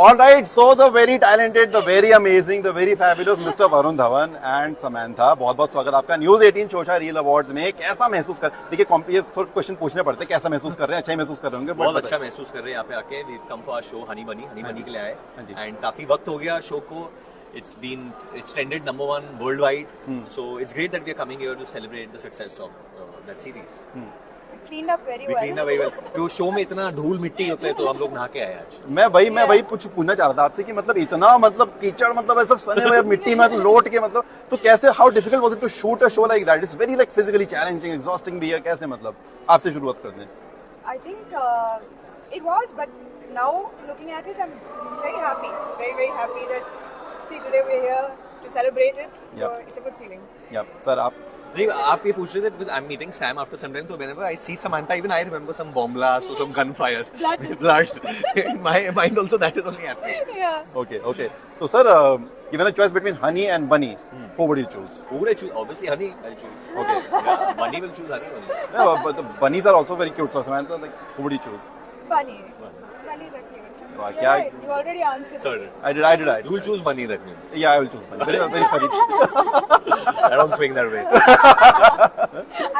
All right, so the very talented, the very amazing, the very fabulous Mr. Varun Dhawan and Samantha, बहुत बहुत स्वागत आपका news 18 शोशा reel awards में। कैसा महसूस कर, देखिए ये थोड़ा क्वेश्चन पूछने पड़ते हैं, कैसा महसूस कर रहे हैं? अच्छा ही महसूस कर रहे होंगे। बहुत अच्छा महसूस कर रहे हैं यहाँ पे आके। We come for show Honey Bunny के लिए आए एंड काफी वक्त हो गया शो को। It's trended #1 worldwide. So it's great that we are coming here to celebrate the success of that series. Cleaned up very well. तो शो में इतना धूल मिट्टी होता है तो हम लोग नहा के आए आज। मैं वही कुछ पूछना चाह रहा था आपसे कि मतलब इतना मतलब कीचड़ मतलब ऐसा सने हुए मिट्टी में लोट के मतलब तो कैसे how difficult was it to shoot a show like that? It's very like physically challenging, exhausting भी है। कैसे मतलब आपसे शुरुआत करते हैं? I think it was, but now looking at it, I'm very happy, very happy that see today we're here to celebrate it. So it's a good feeling. Yeah, sir, आप नहीं, आप ये पूछ रहे थे because I'm meeting Sam after some time, so whenever I see Samantha, even I remember some bomb blast or some gunfire, blood. In my mind also that is only happening. Yeah. Okay. So sir, given a choice between Honey and Bunny, who would you choose? Who would I choose? Obviously Honey, I'll choose. Okay. Yeah, Bunny will choose Honey only. Yeah, but the bunnies are also very cute. So Samantha, like, who would you choose? Bunny. Bunnies are cute. Wow, You're right. You already answered. Sorry. I did. You will choose Bunny, that means. Yeah, I will choose Bunny. Very funny. I don't swing that way.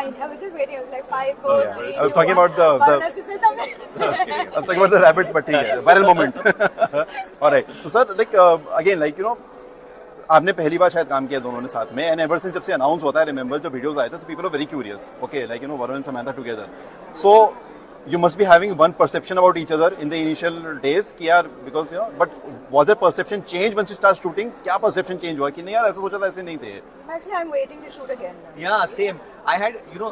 I was just waiting. I was like 5, 4, 3. I was talking about the Varun has to say something. I was talking about the rabbits, but ठीक है, viral moment. All right. So sir, like again, like you know, आपने पहली बार शायद काम किया दोनों ने साथ में, एंड एवर सिंस जब से अनाउंस होता है, रिमेंबर जब वीडियोस आए थे तो people are very curious, okay, like you know Varun and Samantha together, so you must be having one perception about each other in the initial days कि यार because you know, but was there perception change once you start shooting? क्या perception change हुआ कि नहीं यार ऐसा सोचा था, ऐसे नहीं थे? Actually, I'm waiting to shoot again. Yeah, same. I had, you know,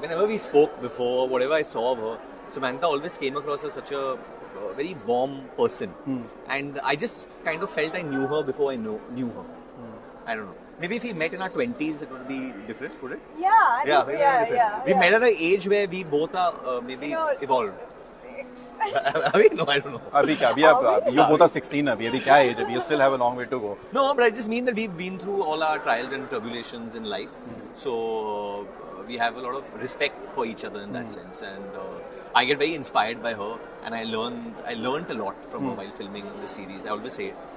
whenever we spoke before, whatever I saw of her, Samantha always came across as such a very warm person, and I just kind of felt I knew her before I knew her. I don't know. Maybe if we met in our 20s, it would be different, would it? Yeah, I think, yeah. We met at an age where we both are maybe evolved. I mean, no, I don't know. अभी क्या? अभी आप you both are 16 अभी क्या age है? You still have a long way to go. No, but I just mean that we've been through all our trials and tribulations in life. So we have a lot of respect for each other in that sense, and I get very inspired by her, and I learned a lot from her while filming the series. I always say it.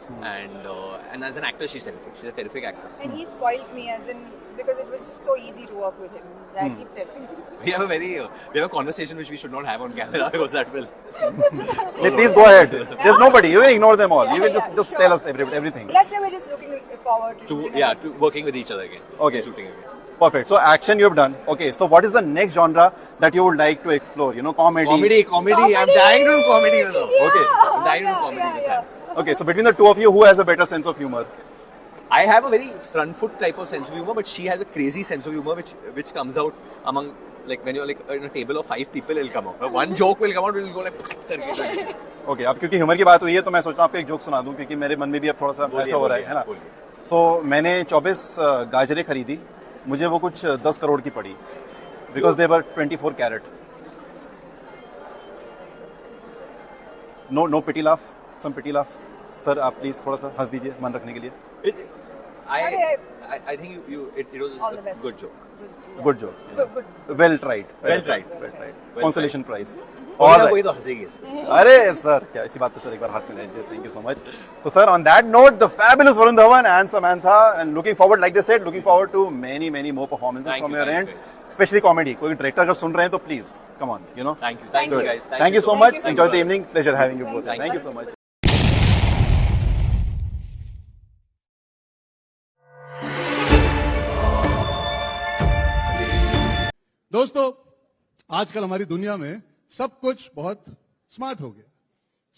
And as an actor, she's terrific. She's a terrific actor. And he spoiled me as in because it was just so easy to work with him. I keep telling him. We have a conversation which we should not have on camera because that will. Please go ahead. There's nobody. You can ignore them all. You can just tell us everything. Let's say we're just looking forward to shooting again. to working with each other again. Okay. Shooting again. Perfect. So action you have done. Okay. So what is the next genre that you would like to explore? You know, comedy. Comedy. I'm dying to do comedy. You know. Okay. I'm dying to do comedy. Okay. So between the two of you, who has a better sense of humor? I have a very front foot type of sense of humor, but she has a crazy sense of humor which comes out among, like, when you're like in a table of 5 people, it'll come out. One joke will come out, will go like करके. Okay. अब क्योंकि humour की बात हुई है तो मैं सोच रहा हूँ आपको एक जोक सुना दूं क्योंकि मेरे मन में भी अब थोड़ा सा ऐसा हो रहा है ना. So मैंने 24 गाजरें खरीदी, मुझे वो कुछ 10 करोड़ की पड़ी because they were 24 carat. No pity laugh, some pity laugh. Sir आप प्लीज थोड़ा सा हंस दीजिए मन रखने के लिए. I think it was a good joke. Good joke. Well tried. Consolation prize. और कोई तो हंसेगी इसमें. अरे सर क्या इसी बात पे सर एक बार हाथ मिलाइए. Thank you so much. तो sir on that note, the fabulous Varun Dhawan and Samantha, and looking forward, like they said, looking forward to many more performances from your end, especially comedy. कोई director अगर सुन रहे हैं तो please come on, you know. Thank you guys. Thank you so much. Enjoy the evening. Pleasure having you both. Thank you so much. दोस्तों, आजकल हमारी दुनिया में सब कुछ बहुत स्मार्ट हो गया.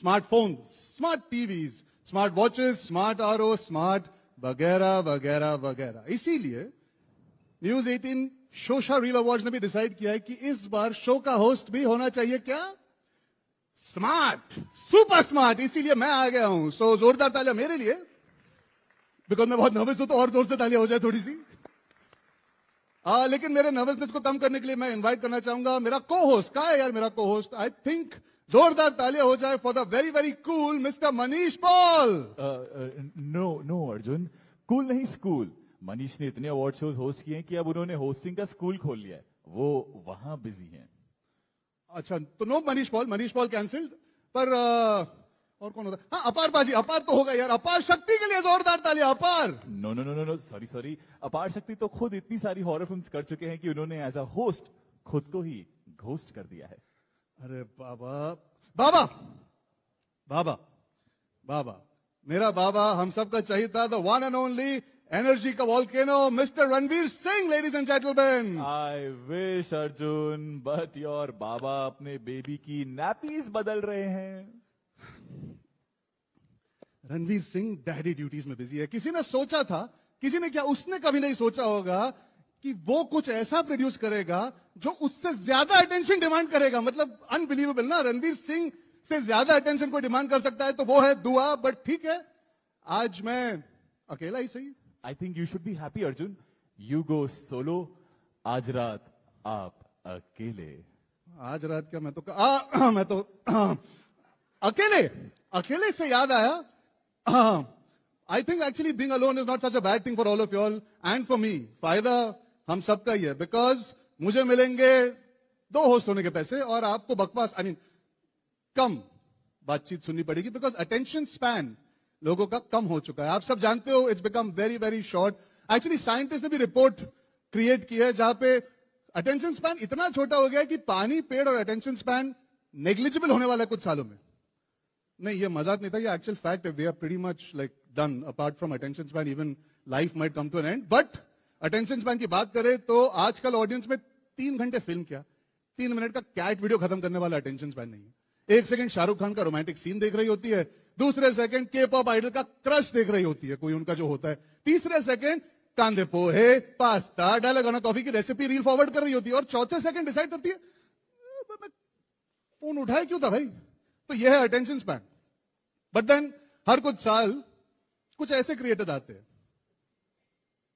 Smartphones, smart TVs, smart watches, smart RO, smart वगैरह वगैरह वगैरह. इसीलिए न्यूज 18 शोशा रील अवार्ड्स ने भी डिसाइड किया है कि इस बार शो का होस्ट भी होना चाहिए क्या? Smart, super smart. इसीलिए मैं आ गया हूं. सो जोरदार तालियां मेरे लिए, बिकॉज मैं बहुत नर्वस हूं तो और जोर से तालियां हो जाए थोड़ी सी. लेकिन मेरे नर्वसनेस को कम करने के लिए मैं इनवाइट करना चाहूंगा मेरा को होस्ट. कहाँ है यार मेरा को होस्ट? आई थिंक जोरदार तालियां हो जाए for the very cool mister Manish Paul. No Arjun, cool नहीं स्कूल. मनीष ने इतने अवार्ड शोज होस्ट किए हैं कि अब उन्होंने होस्टिंग का स्कूल खोल लिया है. वो वहां बिजी हैं. अच्छा, तो नो मनीष पॉल कैंसिल्ड. पर और कौन होता है? हाँ, अपार बाजी, अपार तो होगा यार, अपार शक्ति के लिए जोरदार तालियां, Apar. No no no no no, sorry, Apar Shakti तो खुद इतनी सारी हॉरर फिल्म्स कर चुके हैं कि उन्होंने एज अ होस्ट खुद को ही घोस्ट कर दिया है। अरे बाबा, बाबा, बाबा, बाबा, मेरा बाबा हम सबका चाहिए था, the one and only energy का volcano, mister Ranveer Singh, ladies and gentleman. I wish Arjun, but your बाबा अपने बेबी की नैपीज बदल रहे हैं। रणवीर सिंह डैडी ड्यूटीज में बिजी है। किसी ने सोचा था, किसी ने क्या, उसने कभी नहीं सोचा होगा कि वो कुछ ऐसा प्रोड्यूस करेगा जो उससे ज्यादा अटेंशन डिमांड करेगा। मतलब अनबिलीवेबल ना, रणवीर सिंह से ज्यादा अटेंशन कोई डिमांड कर सकता है तो वो है दुआ। बट ठीक है, आज मैं अकेला ही सही। आई think you should be happy Arjun, you go solo, आज रात आप अकेले। आज रात क्या, मैं तो अकेले, अकेले से याद आया, I think actually being alone is not such a bad thing for all of you all and for me. फायदा हम सबका ही है, बिकॉज मुझे मिलेंगे 2 होस्ट होने के पैसे और आपको बकवास, आई मीन कम बातचीत सुननी पड़ेगी, बिकॉज अटेंशन स्पैन लोगों का कम हो चुका है। आप सब जानते हो, it's become very very short. Actually scientist ने भी रिपोर्ट क्रिएट की है जहां पे अटेंशन स्पैन इतना छोटा हो गया है कि पानी, पेड़ और अटेंशन स्पैन नेग्लिजिबल होने वाला है कुछ सालों में। नहीं, ये मजाक नहीं था, ये एक्चुअल फैक्ट है। We are pretty much like done apart from attention span, even life might come to an end. But attention span की बात करें तो आजकल ऑडियंस में 3 घंटे फिल्म क्या, 3 मिनट का कैट वीडियो खत्म करने वाला अटेंशन स्पैन नहीं है। 1 सेकंड शाहरुख खान का रोमांटिक सीन देख रही होती है, दूसरे सेकंड के पॉप आइडल का क्रश देख रही होती है, कोई उनका जो होता है, तीसरे सेकंड कांदे पोहे, पास्ता, डायलागाना कॉफी की रेसिपी रील फॉरवर्ड कर रही होती है, और चौथे सेकंड डिसाइड करती है फोन उठाए क्यों था भाई। तो यह है अटेंशन स्पैन। बट देन हर कुछ साल कुछ ऐसे क्रिएटर्स आते हैं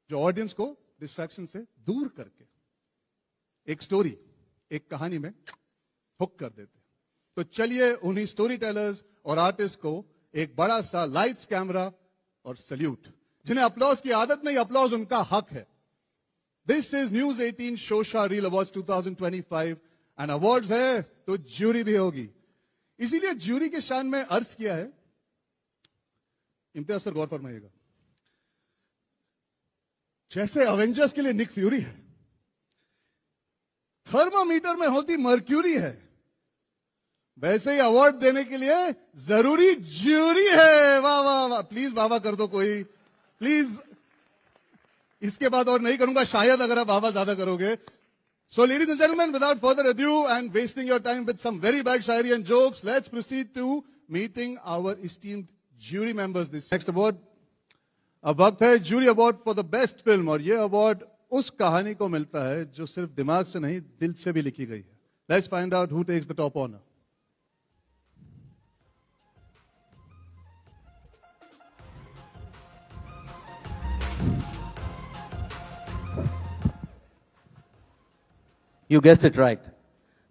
जो ऑडियंस को डिस्ट्रैक्शन से दूर करके एक स्टोरी, एक कहानी में हुक कर देते हैं। तो चलिए उन्हीं स्टोरी टेलर्स और आर्टिस्ट को एक बड़ा सा लाइट्स, कैमरा और सल्यूट। जिन्हें अप्लॉज की आदत नहीं, अप्लॉज उनका हक है। This is news 18 Shosha reel awards 2025 and awards है तो ज्यूरी भी होगी। इसीलिए ज्यूरी के शान में अर्ज किया है, इम्तियाज सर गौर फरमाइएगा, जैसे अवेंजर्स के लिए निक फ्यूरी है, थर्मोमीटर में होती मर्क्यूरी है, वैसे ही अवार्ड देने के लिए जरूरी ज्यूरी है। वाह वाह वाह, प्लीज वाह वाह कर दो कोई, प्लीज। इसके बाद और नहीं करूंगा शायद, अगर आप वाह वाह ज्यादा करोगे। So ladies and gentlemen, without further ado and wasting your time with some very bad shairi and jokes, let's proceed to meeting our esteemed jury members. This next award, अब वक्त है jury award for the best film, और ये award उस कहानी को मिलता है जो सिर्फ दिमाग से नहीं दिल से भी लिखी गई है। Let's find out who takes the top honor. You guessed it right.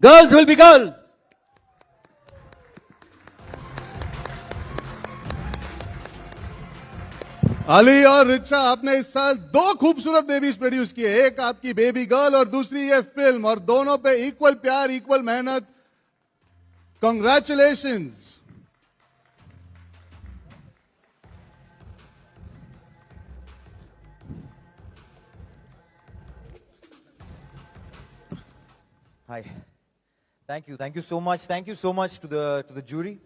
Girls will be girls. Ali और रिचा, आपने इस साल 2 खूबसूरत बेबीज प्रोड्यूस किए, एक आपकी बेबी गर्ल और दूसरी ये फिल्म, और दोनों पे इक्वल प्यार, इक्वल मेहनत। Congratulations. Hi. Thank you so much. Thank you so much to the jury.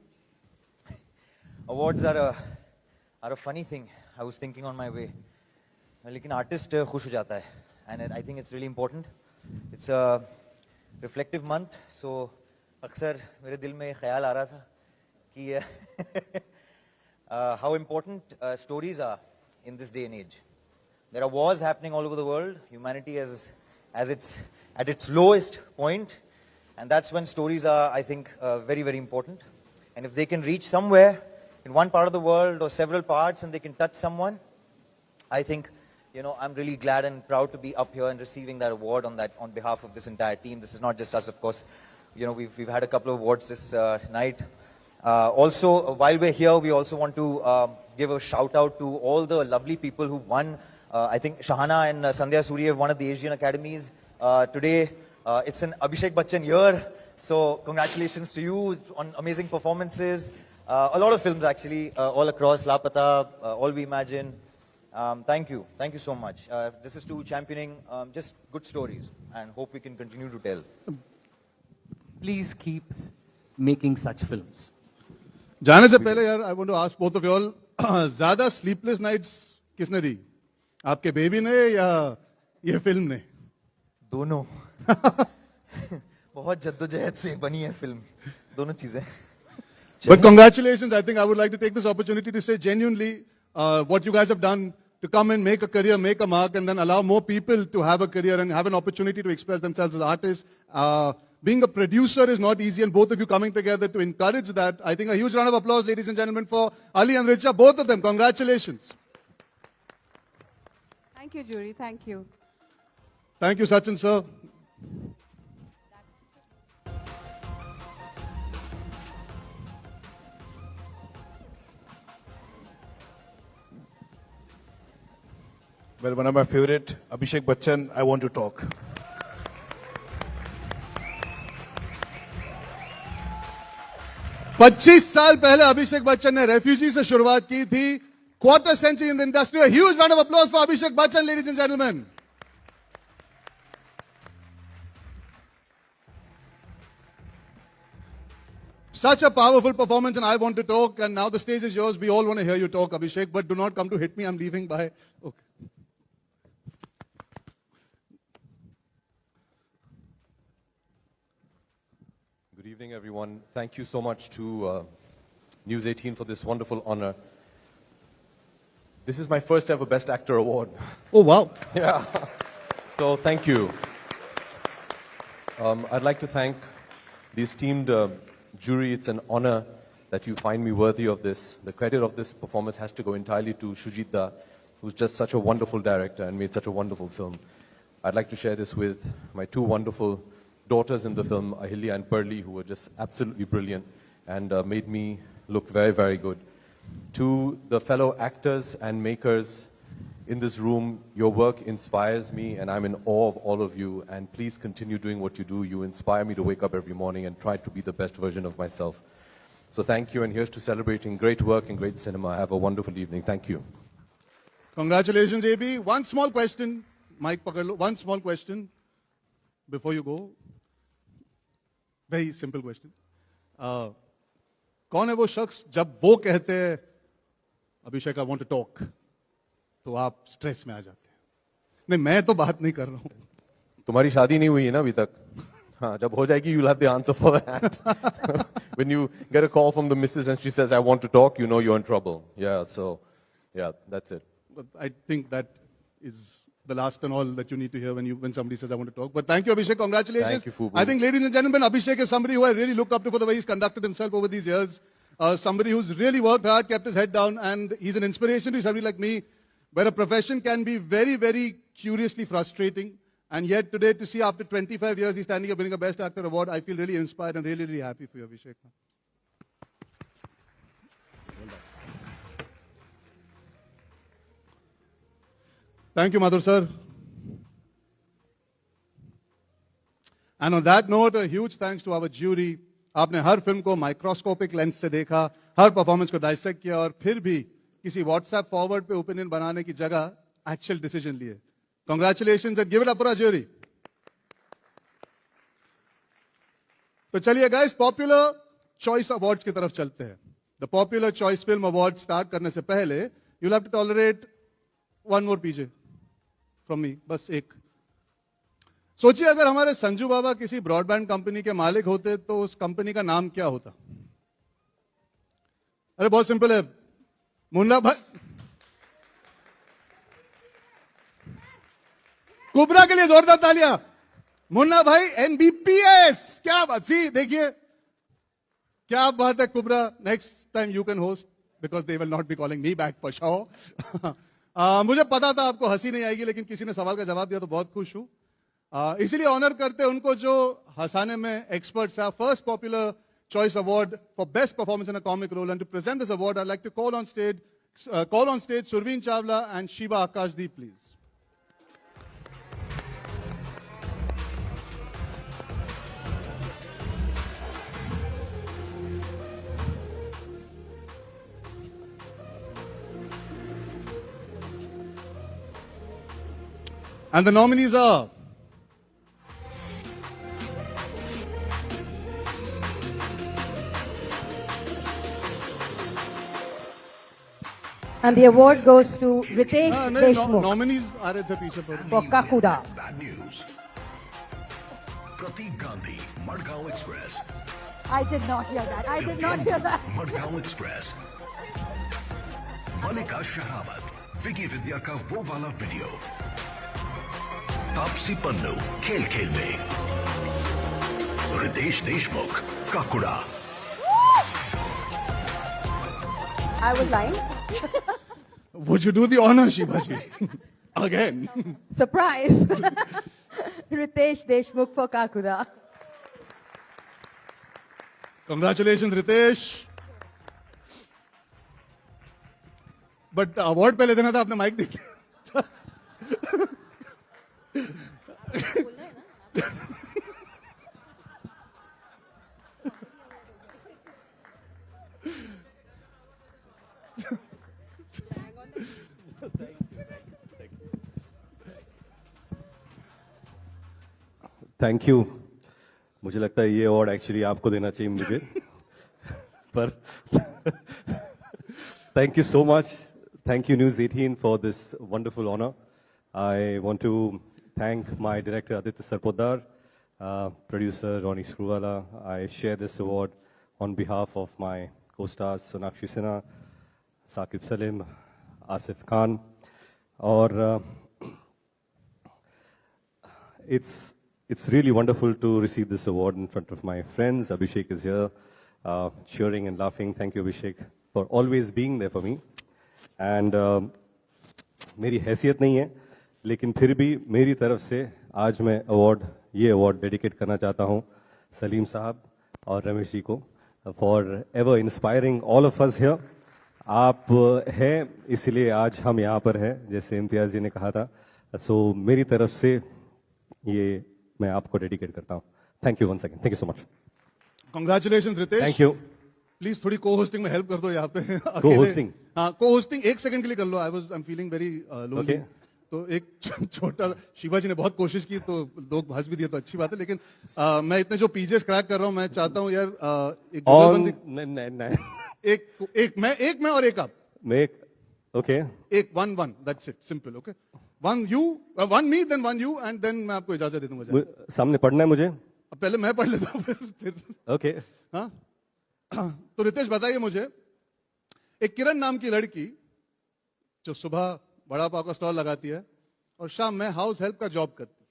Awards are a funny thing. I was thinking on my way. लेकिन आर्टिस्ट खुश हो जाता है, and I think it's really important. It's a reflective month, so अक्सर मेरे दिल में ख्याल आ रहा था कि how important stories are in this day and age. There are wars happening all over the world. Humanity is at its lowest point, and that's when stories are, I think, very, very important. And if they can reach somewhere in one part of the world or several parts and they can touch someone, I think, I'm really glad and proud to be up here and receiving that award on behalf of this entire team. This is not just us, of course. We've had a couple of awards this night. Also, while we're here, we also want to give a shout out to all the lovely people who won. I think Shahana and Sandhya Suri have won at the Asian Academies. Today, it's an Abhishek Bachchan year, so congratulations to you on amazing performances. A lot of films actually, all across, Lapata, All We Imagine. Thank you so much. This is to championing just good stories, and hope we can continue to tell. Please keep making such films. जाने से पहले यार I want to ask both of you all, ज्यादा sleepless nights किसने दी, आपके baby ने या ये फिल्म ने? दोनों बहुत जद्दोजहद से बनी है फिल्म, दोनों चीजें. But congratulations, I think I would like to take this opportunity to say genuinely what you guys have done to come and make a career, make a mark, and then allow more people to have a career and have an opportunity to express themselves as artists. Being a producer is not easy, and both of you coming together to encourage that. I think a huge round of applause, ladies and gentlemen, for Ali and Richa, both of them. Congratulations. Thank you, jury. Thank you. Thank you, Sachin, sir. Well, one of my favorite, Abhishek Bachchan, I want to talk. पच्चीस साल पहले अभिषेक बच्चन ने refugee से शुरुआत की थी. Quarter century in the industry. A huge round of applause for Abhishek Bachchan, ladies and gentlemen. Such a powerful performance, and I want to talk, and now the stage is yours. We all want to hear you talk, Abhishek, but do not come to hit me. I'm leaving by. Okay. Good evening, everyone. Thank you so much to News 18 for this wonderful honor. This is my first ever Best Actor award. Oh, wow. Yeah. So thank you. I'd like to thank the esteemed jury. It's an honor that you find me worthy of this. The credit of this performance has to go entirely to Shujit Da, who's just such a wonderful director and made such a wonderful film. I'd like to share this with my two wonderful daughters in the film, Ahilya and Pearly, who were just absolutely brilliant and made me look very, very good. To the fellow actors and makers in this room, your work inspires me and I'm in awe of all of you, and please continue doing what you do. You inspire me to wake up every morning and try to be the best version of myself. So thank you, and here's to celebrating great work and great cinema. Have a wonderful evening. Thank you. Congratulations, AB. One small question. Mike Pakadlo. One small question before you go. Very simple question. कौन है वो शख्स जब वो कहते हैं अभिषेक आई want to talk तो आप स्ट्रेस में आ जाते हैं? नहीं, मैं तो बात नहीं कर रहा हूं. तुम्हारी शादी नहीं हुई है ना अभी तक? हाँ, जब हो जाएगी you'll have the answer for that. When you get a call from the missus and she says I want to talk, you know you're in trouble. Yeah, so yeah, that's it. But I think that is the last and all that you need to hear when somebody says I want to talk. But thank you, Abhishek. Congratulations. Thank you, Fubu. I think, ladies and gentlemen, Abhishek is somebody who I really look up to for the way he's conducted himself over these years. Somebody who's really worked hard, kept his head down, and he's an inspiration to somebody like me, where a profession can be very, very curiously frustrating. And yet today, to see after 25 years, he's standing here winning a Best Actor award, I feel really inspired and really, really happy for you, Abhishek. Thank you, Madhur sir. And on that note, a huge thanks to our jury. आपने हर film को microscopic lens से देखा, हर performance को dissect किया, और फिर भी किसी व्हाट्सएप फॉरवर्ड पे ओपिनियन बनाने की जगह एक्चुअल डिसीजन लिए. Congratulations and give it up for our jury. तो चलिए गाइस, पॉपुलर चॉइस अवार्ड्स की तरफ चलते हैं. The popular choice film award start करने से पहले you'll have to tolerate one more PJ from me. बस एक. सोचिए अगर हमारे संजू बाबा किसी ब्रॉडबैंड कंपनी के मालिक होते तो उस कंपनी का नाम क्या होता? अरे बहुत सिंपल है. मुन्ना भाई, कुबरा के लिए जोरदार तालियां. मुन्ना भाई एमबीपीएस. क्या बात. सी देखिए क्या बात है Kubra. Next time you can host because they will not be calling me back for show. मुझे पता था आपको हंसी नहीं आएगी, लेकिन किसी ने सवाल का जवाब दिया तो बहुत खुश हूं. इसीलिए ऑनर करते हैं उनको जो हंसाने में एक्सपर्ट्स है. First popular choice award for best performance in a comic role, and to present this award I like to call on stage Surveen Chawla and Shiva Akashdeep, please. And the nominees are And the award goes to Ritesh नहीं, Deshmukh nominees आ रहे थे पीछे पर for Kakuda. Bad news. Prateek Gandhi, Madgaon Express. I did not hear that. I did not hear that. Madgaon Express. Malika Shahawat, Vicky Vidya का वो वाला video. Taapsee Pannu, खेल खेल में. Riteish Deshmukh, Kakuda. I was lying. Would you do the honor, Shivaji? Again. Surprise. Ritesh Deshmukh for Kakuda. Congratulations, Ritesh. But award पहले देना था, आपने माइक दे दिया. Thank you. मुझे लगता है ये अवार्ड एक्चुअली आपको देना चाहिए मुझे. पर thank you so much. Thank you News 18 for this wonderful honor. I want to thank my director Aditya Sarpotdar, producer Ronnie Screwvala. I share this award on behalf of my co-stars Sonakshi Sinha, Saqib Salim, Asif Khan. और it's really wonderful to receive this award in front of my friends. Abhishek is here, cheering and laughing. Thank you, Abhishek, for always being there for me. And मेरी हैसियत नहीं है, लेकिन फिर भी मेरी तरफ से आज मैं ये अवार्ड डेडिकेट करना चाहता हूँ सलीम साहब और रमेश जी को, for ever inspiring all of us here. आप हैं इसलिए आज हम यहाँ पर हैं, जैसे इम्तियाज जी ने कहा था. सो मेरी तरफ से ये मैं आपको डेडिकेट करता हूँ. Thank you once again. Thank you so much. Congratulations, Ritesh. Thank you. Please थोड़ी को-होस्टिंग में हेल्प कर दो यहाँ पे. Co-hosting? हाँ, को-होस्टिंग 1 सेकंड के लिए कर लो. I am feeling very lonely. Okay. तो एक छोटा, शिवा जी ने बहुत कोशिश की तो लोग हंस भी दिए तो अच्छी बात है, लेकिन मैं इतने जो पीजेस क्रैक कर रहा हूँ, मैं चाहता हूँ यार एक जुगलबंदी. एक मैं और एक आप. ओके. एक 1-1, that's it, simple. Okay, 1 you, 1 me, then 1 you, and then मैं आपको इजाजत दे दूंगा. सामने पढ़ना है मुझे. अब पहले मैं पढ़ लेता हूँ फिर. ओके. हाँ, तो रितेश बताइए मुझे, एक किरण नाम की लड़की जो सुबह बड़ा पाव का स्टॉल लगाती है और शाम में हाउस हेल्प का जॉब करती है,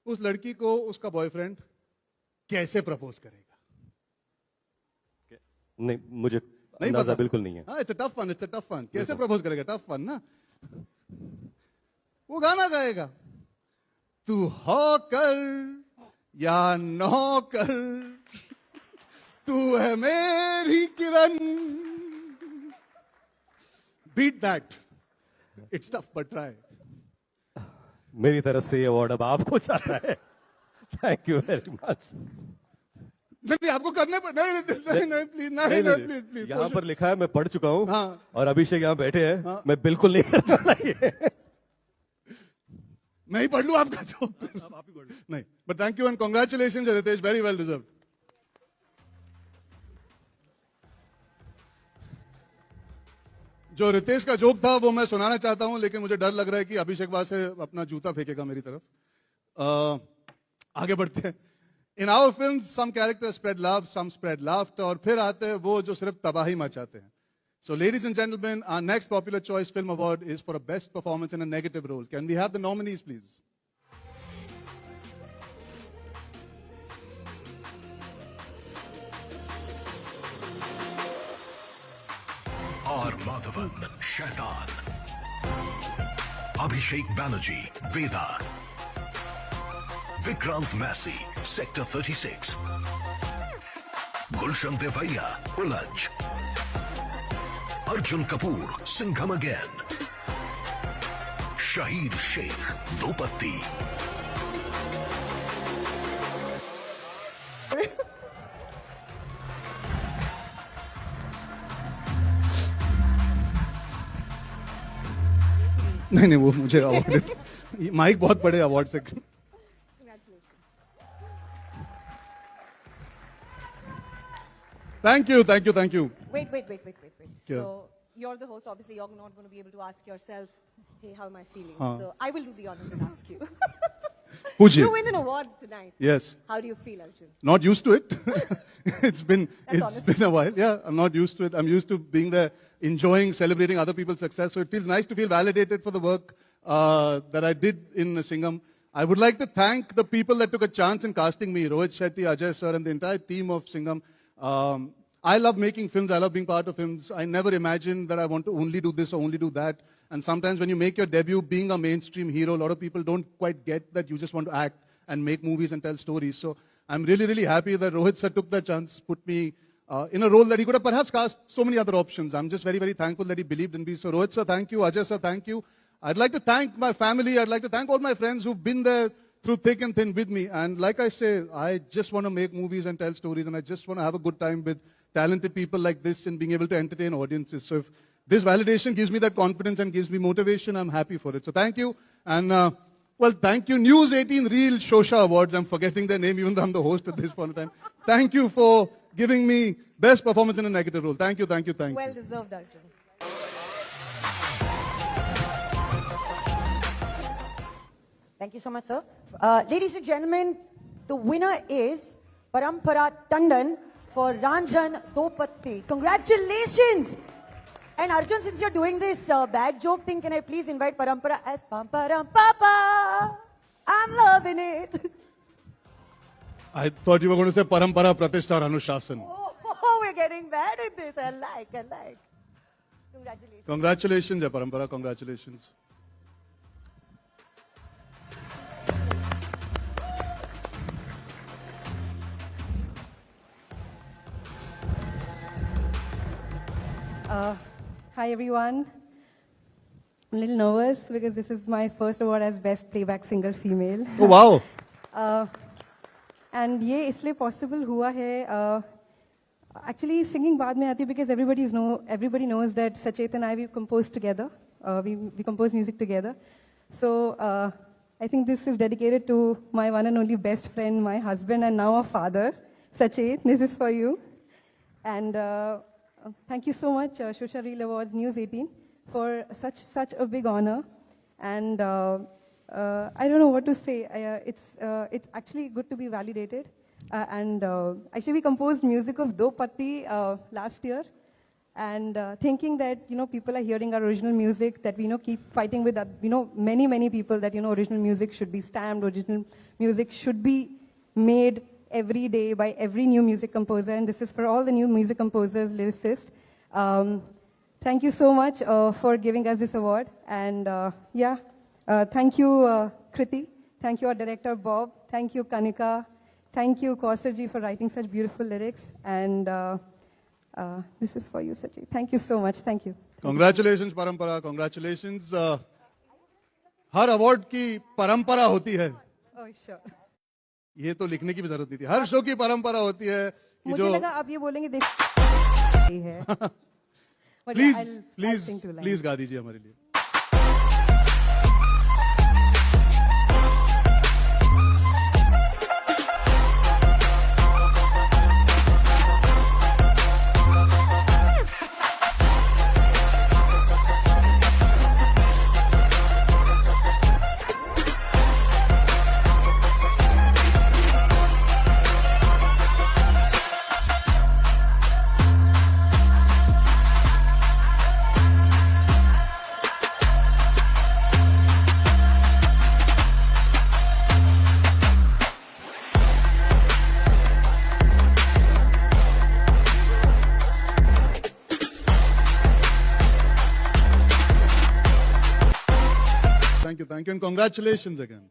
उस लड़की को उसका बॉयफ्रेंड कैसे प्रपोज करेगा? नहीं, मुझे नहीं अंदाजा पता. बिल्कुल नहीं है. हाँ, इट्स अ टफ वन. कैसे प्रपोज करेगा? टफ वन ना. वो गाना गाएगा, तू हो कर या नौकर, तू है मेरी Kiran. Beat that. It's tough but try. मेरी तरफ से ये अवार्ड अब आपको जाता है. Thank you very much. नहीं, आपको करने पर नहीं प्लीज नहीं. यहाँ पर लिखा है, मैं पढ़ चुका हूँ. हाँ. और अभिषेक यहाँ बैठे हैं. हाँ. मैं बिल्कुल नहीं करना ये. मैं ही पढ़ लूं आपका जॉब? नहीं, but thank you and congratulation Ritesh, very well deserved. जो रितेश का जोक था वो मैं सुनाना चाहता हूं, लेकिन मुझे डर लग रहा है कि अभिषेक वहां से अपना जूता फेंकेगा मेरी तरफ. आगे बढ़ते हैं. In our film some characters spread love, some spread laughter, और फिर आते हैं वो जो सिर्फ तबाही मचाते हैं. So, ladies and gentlemen, our next Popular Choice Film Award is for a best performance in a negative role. Can we have the nominees, please? R. Madhavan, Shaitan. Abhishek Banerjee, Veda. Vikrant Massey, Sector 36. Gulshan Devaya, Ulaj. Arjun Kapoor, Singham Again. Shahid Sheikh, Dopatti. नहीं वो मुझे award mic बहुत बड़े award से. Thank you. Wait. Kya? So you're the host. Obviously, you're not going to be able to ask yourself, "Hey, how am I feeling?" Haan. So I will do the honors and ask you. पूछिए. You win an award tonight. Yes. How do you feel, Arjun? Not used to it. It's been honest. been a while. Yeah, I'm not used to it. I'm used to being there, enjoying, celebrating other people's success. So it feels nice to feel validated for the work that I did in Singham. I would like to thank the people that took a chance in casting me, Rohit Shetty, Ajay sir, and the entire team of Singham. I love making films. I love being part of films. I never imagined that I want to only do this or only do that. And sometimes when you make your debut being a mainstream hero, a lot of people don't quite get that you just want to act and make movies and tell stories. So I'm really, really happy that Rohit sir took that chance, put me in a role that he could have perhaps cast so many other options. I'm just very, very thankful that he believed in me. So Rohit sir, thank you. Ajay sir, thank you. I'd like to thank my family. I'd like to thank all my friends who've been there through thick and thin with me. And like I say, I just want to make movies and tell stories, and I just want to have a good time with talented people like this and being able to entertain audiences. So if this validation gives me that confidence and gives me motivation, I'm happy for it. So thank you. And thank you. News 18 Real Shosha Awards. I'm forgetting their name even though I'm the host at this point in time. Thank you for giving me best performance in a negative role. Thank you. Well deserved, Arjun. Thank you so much, sir. Ladies and gentlemen, the winner is Parampara Tandon for Ranjan Dopatti. Congratulations! And Arjun, since you're doing this bad joke thing, can I please invite Parampara as Pamparam Papa? I'm loving it. I thought you were going to say Parampara Pratishtha or Anushasan. Oh, we're getting bad with this. I like. Congratulations. Congratulations, Parampara. Congratulations. Hi everyone. I'm a little nervous because this is my first award as Best Playback Single Female. Oh wow! And ये इसलिए possible हुआ है. Actually, singing बाद में आती है because everybody knows that Sachet and I we composed together. We composed music together. So I think this is dedicated to my one and only best friend, my husband, and now a father, Sachet. This is for you. And thank you so much, Shosha Reel Awards News 18, for such a big honor. And I don't know what to say. It's actually good to be validated. Actually, we composed music of Dopatti last year, and thinking that people are hearing our original music, that we keep fighting with many people that original music should be stamped, original music should be made every day by every new music composer, and this is for all the new music composers, lyricists. Thank you so much for giving us this award, and thank you, Kriti. Thank you, our director, Bob. Thank you, Kanika. Thank you, Kausarji, for writing such beautiful lyrics, and this is for you, Sachi. Thank you so much. Thank you. Congratulations, Parampara. Congratulations. Her award की परंपरा होती है. Oh, sure. ये तो लिखने की भी जरूरत नहीं थी. हर शो की परंपरा होती है कि मुझे जो लगा आप ये बोलेंगे देख है. But please I'll sing two lines. Please गा दीजिए हमारे लिए. Thank you, and congratulations again.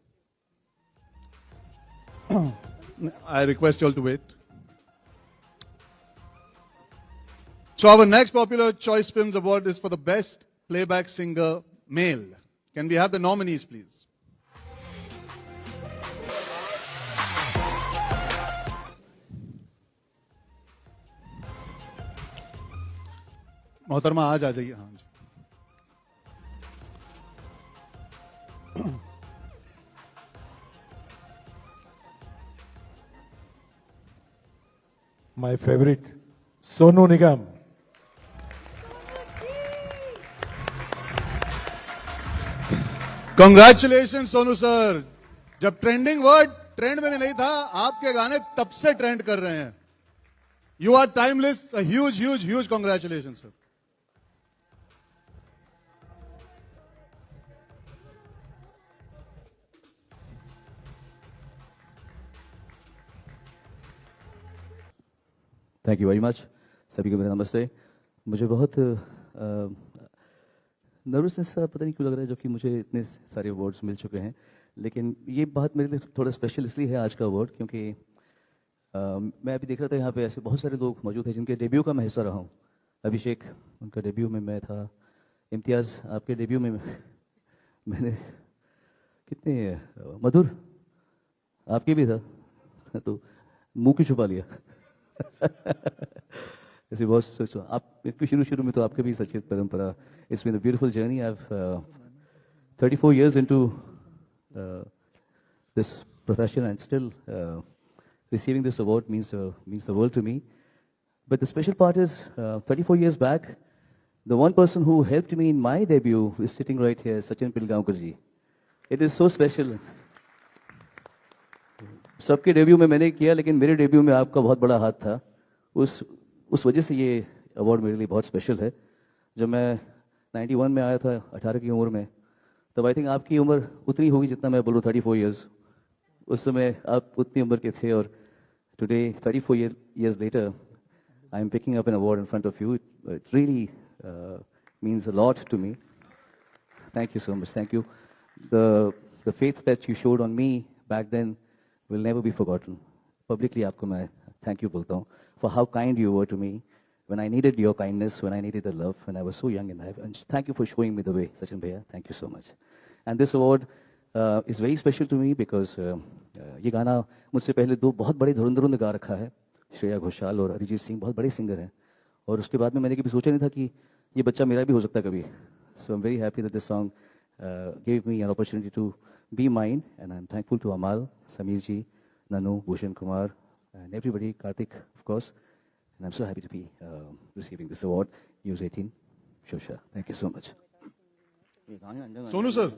I request you all to wait. So our next Popular Choice Films Award is for the Best Playback Singer Male. Can we have the nominees, please? मोहतरमा आज आ जाइए. हाँ जी. my favorite, Sonu Nigam. Congratulations, Sonu sir. जब trending word trend में भी नहीं था, आपके गाने तब से ट्रेंड कर रहे हैं. You are timeless. A huge, huge, huge congratulations, sir. Thank you very much. सभी को मेरा नमस्ते. मुझे बहुत नर्वसनेस पता नहीं क्यों लग रहा है, जबकि मुझे इतने सारे अवार्ड्स मिल चुके हैं. लेकिन ये बात मेरे लिए थोड़ा स्पेशल इसलिए है आज का अवार्ड, क्योंकि मैं अभी देख रहा था यहाँ पे ऐसे बहुत सारे लोग मौजूद हैं जिनके डेब्यू का मैं हिस्सा रहा हूँ. अभिषेक, उनका डेब्यू में मैं था. इम्तियाज़, आपके डेब्यू में मैंने कितने, मधुर आपके भी था, तो मुंह क्यों छुपा लिया. ऐसे बहुत सोचो आप शुरू में तो आपके भी Sachet Parampara. It's been a beautiful journey. I have 34 years into this profession, and still receiving this award means the world to me. But the special part is 34 years back, the one person who helped me in my debut is sitting right here, Sachin Pilgaonkar ji. It is so special. सबके debut में मैंने किया, लेकिन मेरे debut में आपका बहुत बड़ा हाथ था. उस वजह से ये अवार्ड मेरे लिए बहुत स्पेशल है. जब मैं 91 में आया था 18 की उम्र में, तब आई थिंक आपकी उम्र उतनी होगी जितना मैं बोलूँ 34 years. उस समय आप उतनी उम्र के थे, और today 34 years later I am picking up an award in front of you. It really means a lot to me. Thank you so much. Thank you. The faith that you showed on me back then will never be forgotten. Publicly आपको मैं thank you बोलता हूँ for how kind you were to me when I needed your kindness, when I needed the love, when I was so young in life. And thank you for showing me the way, Sachin Bhaiya. Thank you so much. And this award is very special to me because ये गाना मुझसे पहले दो बहुत बड़े धुरंधरों ने गा रखा है, श्रेया घोषाल और अरिजीत सिंह, बहुत बड़े सिंगर हैं. और उसके बाद में मैंने कभी सोचा नहीं था कि ये बच्चा मेरा भी हो सकता कभी. So I'm very happy that this song gave me an opportunity to be mine, and I'm thankful to Amal, Sameer ji, Nanu, Bhushan Kumar, and everybody, Karthik, of course. And I'm so happy to be receiving this award. Use 18, Shosha. Thank you so much. Sonu sir,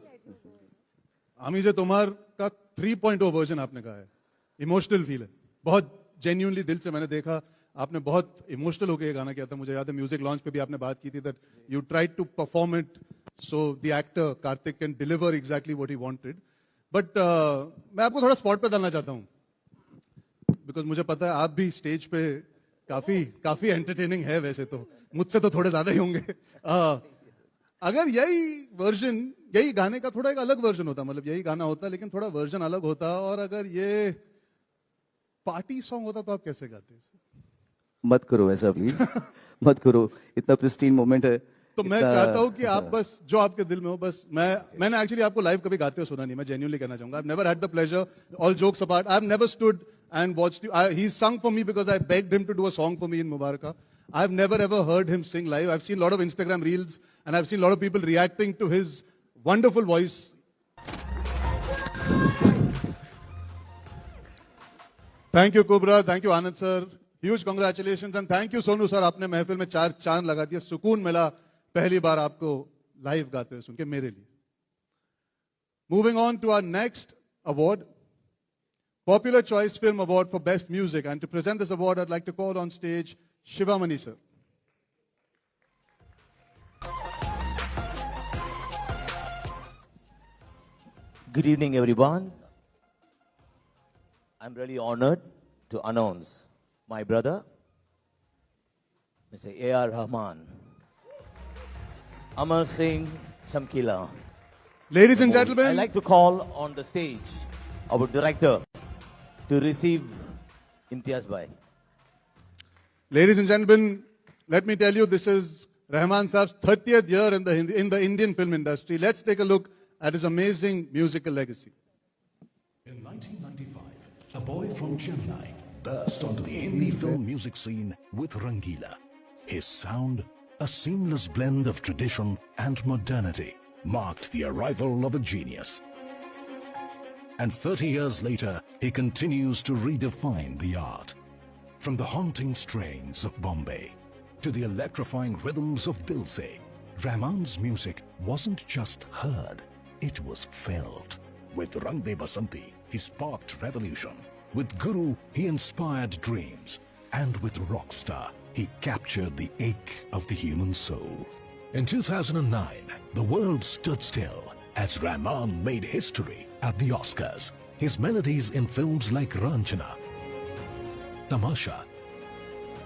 আমি যে তোমার का 3.0 version आपने कहा है, emotional feel है, बहुत genuinely दिल से मैंने देखा. आपने बहुत इमोशनल होकर ये गाना किया था. मुझे याद है म्यूजिक लॉन्च पे भी आपने बात की थी that you tried to perform it so the actor Kartik can deliver exactly what he wanted. But मैं आपको थोड़ा स्पॉट पे डालना चाहता हूं, बिकॉज मुझे पता है आप भी स्टेज पे काफी एंटरटेनिंग है. वैसे तो मुझसे तो थोड़े ज्यादा ही होंगे. अगर यही गाने का थोड़ा एक अलग वर्जन होता, मतलब यही गाना होता लेकिन थोड़ा वर्जन अलग होता, और अगर ये पार्टी सॉन्ग होता तो आप कैसे गाते? मत करो ऐसा प्लीज. मत करो, इतना प्रिस्टीन मोमेंट है. तो मैं चाहता हूं कि आप बस जो आपके दिल में हो, बस मैंने एक्चुअली आपको लाइव कभी गाते हुए सुना नहीं. मैं जेन्युइनली कहना चाहूंगा, I have never had the pleasure. All jokes apart, I have never stood and watched you. He sung for me because I begged him to do a song for me in Mubaraka. I've never ever heard him sing live. I've seen a lot of Instagram reels and I've seen a lot of people reacting to his wonderful voice. Thank you Kubra, thank you Anand sir. Huge congratulations and thank you Sonu sir. आपने महफिल में 4 चांद लगा दिया. सुकून मिला पहली बार आपको लाइव गाते हुए सुन के मेरे लिए. Moving on to our next award, Popular Choice Film Award for Best Music. And to present this award, I'd like to call on stage Shivamani sir. Good evening, everyone. I'm really honored to announce my brother, Mr. A.R. Rahman, Amar Singh Samkila. Ladies and gentlemen, I'd like to call on the stage our director to receive Imtiaz Bhai. Ladies and gentlemen, let me tell you, this is Rahman Saab's 30th year in the Indian film industry. Let's take a look at his amazing musical legacy. In 1995, a boy from Chennai burst onto the Hindi film music scene with Rangila. His sound, a seamless blend of tradition and modernity, marked the arrival of a genius. And 30 years later, he continues to redefine the art. From the haunting strains of Bombay to the electrifying rhythms of Dil Se, Rahman's music wasn't just heard, it was felt. With Rang De Basanti, he sparked revolution. With Guru, he inspired dreams. And with Rockstar, he captured the ache of the human soul. In 2009, the world stood still as Rahman made history at the Oscars. His melodies in films like Ranchana, Tamasha,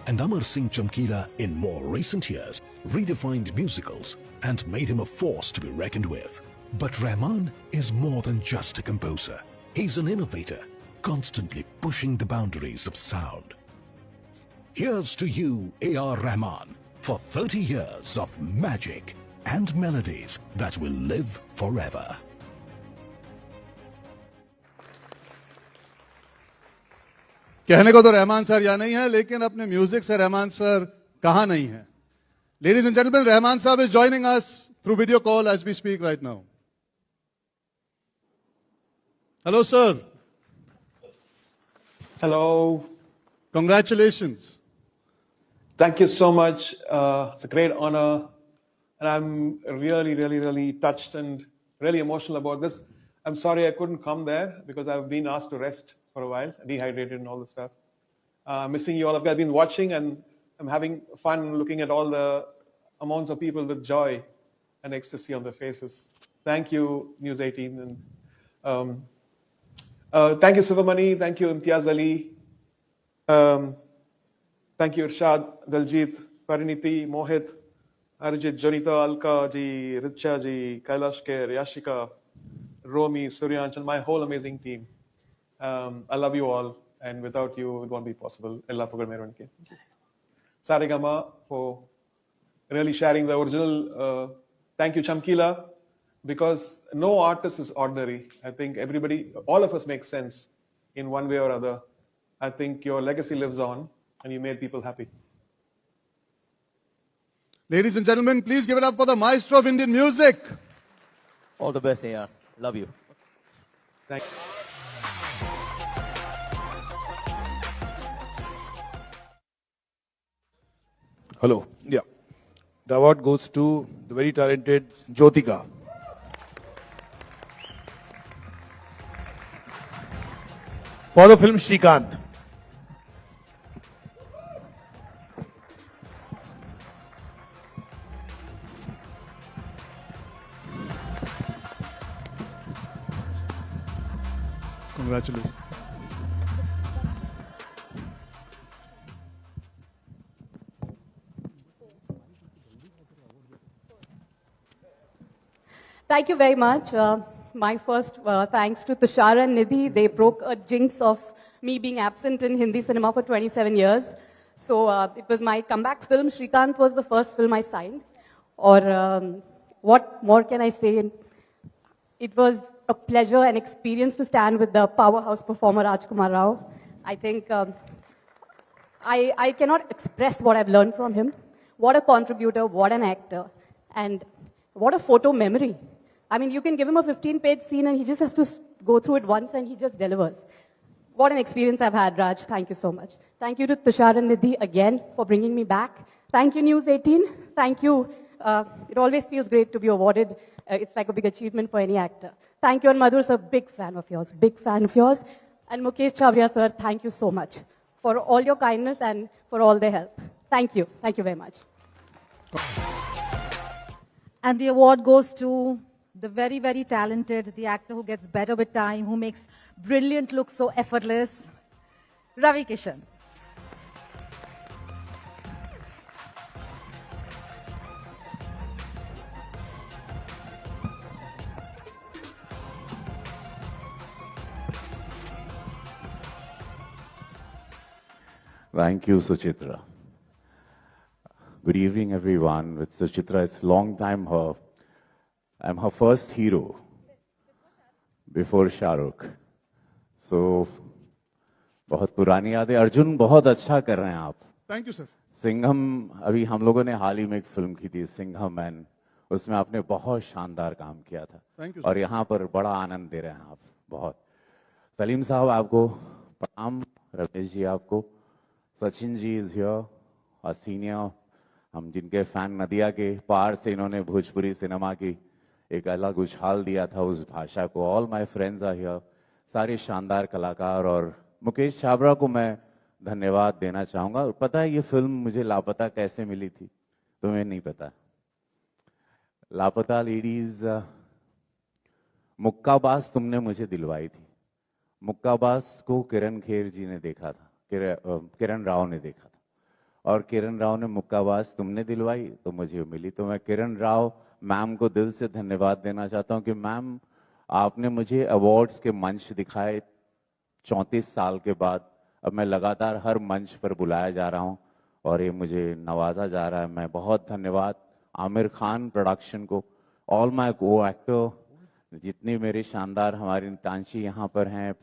and Amar Singh Chamkila in more recent years redefined musicals and made him a force to be reckoned with. But Rahman is more than just a composer. He's an innovator, constantly pushing the boundaries of sound. Here's to you, A.R. Rahman, for 30 years of magic and melodies that will live forever. कहने को तो Rahman sir यहाँ नहीं है, लेकिन अपने music से Rahman sir कहाँ नहीं है. Ladies and gentlemen, Rahman Saab is joining us through video call as we speak right now. Hello, sir. Hello. Congratulations. Thank you so much. It's a great honor. And I'm really touched and really emotional about this. I'm sorry I couldn't come there because I've been asked to rest for a while, dehydrated and all the stuff. Missing you all of you. I've been watching and I'm having fun looking at all the amounts of people with joy and ecstasy on their faces. Thank you, News 18. And thank you, Subramani. Thank you, Imtiaz Ali. Thank you, Irshad, Daljit, Pariniti, Mohit, Arijit, Jonita, Alka ji, Richa ji, Kailash Kher, Yashika, Romi, Suryanch, and my whole amazing team. I love you all, and without you, it won't be possible. Allah Pugar Meronke. Saregama for really sharing the original. Thank you, Chamkila, because no artist is ordinary. I think everybody, all of us make sense in one way or other. I think your legacy lives on, and you made people happy. Ladies and gentlemen, please give it up for the maestro of Indian music. All the best, AR. Love you. Thank you. Hello. Yeah. The award goes to the very talented Jyotika. For the film Shrikant. Congratulations. Thank you very much. My first thanks to Tushar and Nidhi. They broke a jinx of me being absent in Hindi cinema for 27 years. So it was my comeback film. Shrikant was the first film I signed. Or what more can I say? It was a pleasure and experience to stand with the powerhouse performer Rajkumar Rao. I think I cannot express what I've learned from him. What a contributor, what an actor, and what a photo memory. I mean, you can give him a 15-page scene and he just has to go through it once and he just delivers. What an experience I've had, Raj. Thank you so much. Thank you to Tushar and Nidhi again for bringing me back. Thank you, News 18. Thank you. It always feels great to be awarded. It's like a big achievement for any actor. Thank you, and Madhur sir, big fan of yours, big fan of yours. And Mukesh Chavria sir, thank you so much for all your kindness and for all the help. Thank you. Thank you very much. And the award goes to the very, very talented, the actor who gets better with time, who makes brilliant look so effortless, Ravi Kishan. Thank you, Suchitra. Good evening, everyone. With Suchitra, it's long time her. I'm her first hero before Shah Rukh. So, बहुत पुरानी यादें. अर्जुन बहुत अच्छा कर रहे हैं आप. Thank you, sir. Singham अभी हम लोगों ने हाल ही में एक फिल्म की थी सिंघम एंड उसमें आपने बहुत शानदार काम किया था. Thank you, और यहाँ पर बड़ा आनंद दे रहे हैं आप बहुत. सलीम साहब आपको प्रणाम, रमेश जी आपको, Sachin ji is here, a senior, हम जिनके फैन, नदिया के पार से इन्होंने भोजपुरी सिनेमा की एक अलग उछाल दिया था उस भाषा को। All my friends are here, सारे शानदार कलाकार, और मुकेश छाबड़ा को मैं धन्यवाद देना चाहूंगा। पता है ये फिल्म मुझे लापता कैसे मिली थी? तुम्हें नहीं पता। लापता लेडीज मुक्काबाज तुमने मुझे दिलवाई थी। मुक्काबाज को किरण खेर जी ने देखा था, किरण राव ने देखा था, और किरण राव ने मुक्काबाज तुमने दिलवाई तो मुझे मिली। तो मैं किरण राव मैम को दिल से धन्यवाद देना चाहता हूं कि मैम आपने मुझे अवार्ड्स के मंच दिखाए 34 साल के बाद। अब मैं लगातार हर मंच पर बुलाया जा रहा हूं और ये मुझे नवाजा जा रहा है। मैं बहुत धन्यवाद आमिर खान प्रोडक्शन को, ऑल माय को एक्टर, जितने मेरे शानदार हमारे तांशी यहाँ पर हैं,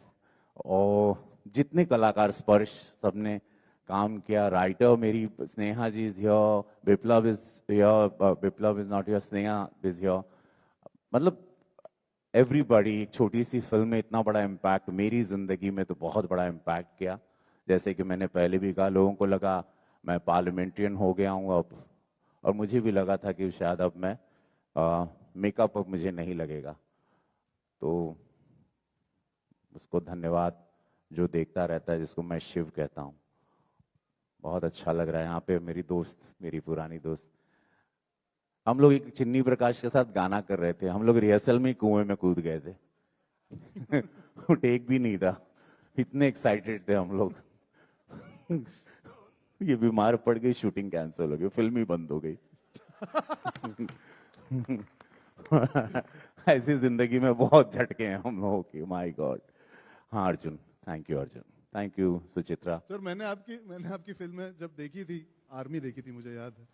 और जितने कलाकार, स्पर्श, सबने काम किया। राइटर मेरी Sneha ji is here, Viplav is here, Viplav is not here, Sneha is here. मतलब एवरीबॉडी, एक छोटी सी फिल्म में इतना बड़ा इम्पैक्ट मेरी जिंदगी में तो बहुत बड़ा इम्पैक्ट किया। जैसे कि मैंने पहले भी कहा, लोगों को लगा मैं पार्लियामेंट्रियन हो गया हूँ अब, और मुझे भी लगा था कि शायद अब मैं मेकअप अब मुझे नहीं लगेगा। तो उसको धन्यवाद जो देखता रहता है, जिसको मैं शिव कहता हूँ। बहुत अच्छा लग रहा है यहाँ पे। मेरी दोस्त, मेरी पुरानी दोस्त, हम लोग एक चिन्नी प्रकाश के साथ गाना कर रहे थे। हम लोग रिहर्सल में कुएं में कूद गए थे वो टेक भी नहीं था, इतने एक्साइटेड थे हम लोग ये बीमार पड़ गई, शूटिंग कैंसिल हो गई, फिल्म ही बंद हो गई ऐसी जिंदगी में बहुत झटके हैं हम लोगों की, माय गॉड। हाँ Arjun, thank you Arjun, thank you Suchitra. Sir मैंने आपकी फिल्म में जब देखी थी, आर्मी देखी थी मुझे याद है,